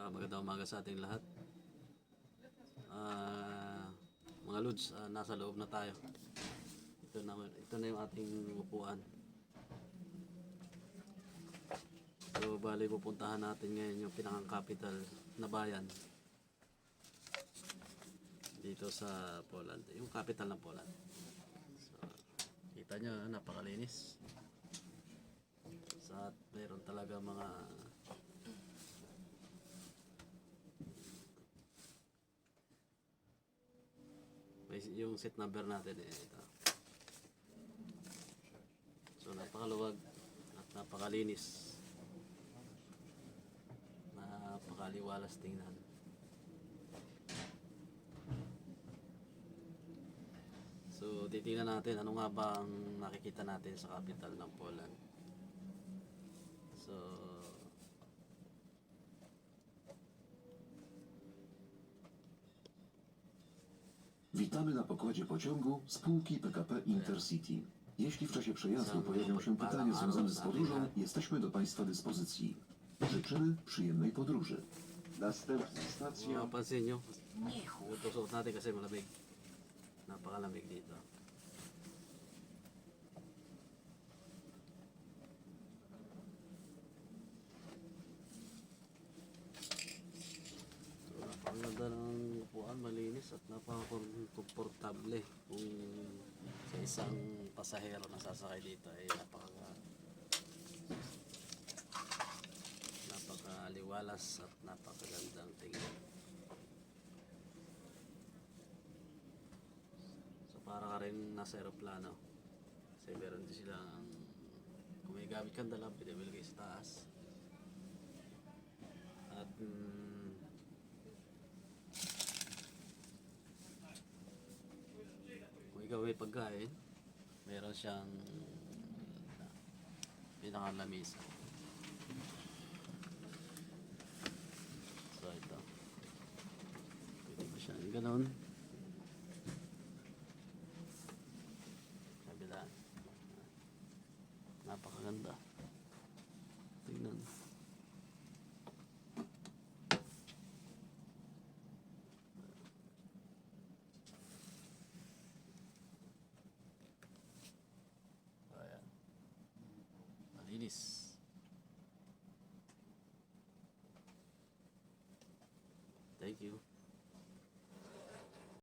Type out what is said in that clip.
Magandang umaga sa ating lahat. Mga Lods, nasa loob na tayo. Ito na yung ating upuan. So, bali pupuntahan natin ngayon yung pinakang capital na bayan dito sa Poland. Yung capital ng Poland. So, kita nyo, napakalinis. At mayroon talaga mga yung seat number natin ito. So napakaluwag at napakalinis, napakaliwalas tingnan. So titingnan natin ano nga ba ang nakikita natin sa capital ng Poland. So Witamy na pokładzie pociągu spółki PKP Intercity. Jeśli w czasie przejazdu pojawią się pytania związane z podróżą, jesteśmy do Państwa dyspozycji. Życzymy przyjemnej podróży. Następna stacja... mapapansin nyo, ito suot natin kasi malamig. Napakalamig dito. Ang ganda ng upuan, malinis at napaka-komportable. Kung sa isang pasahero na sasakay dito ay napakaliwalas at napakagandang tingnan. So para ka rin nasa aeroplano kasi meron din silang, kung may gamit kang dala, pinabili kayo sa taas. At kung ikaw may pagkain, meron siyang pinakalamisa. So ito, pwede mo siyang ganon. Kabilaan, napakaganda tingnan. Ayan, malinis. Thank you.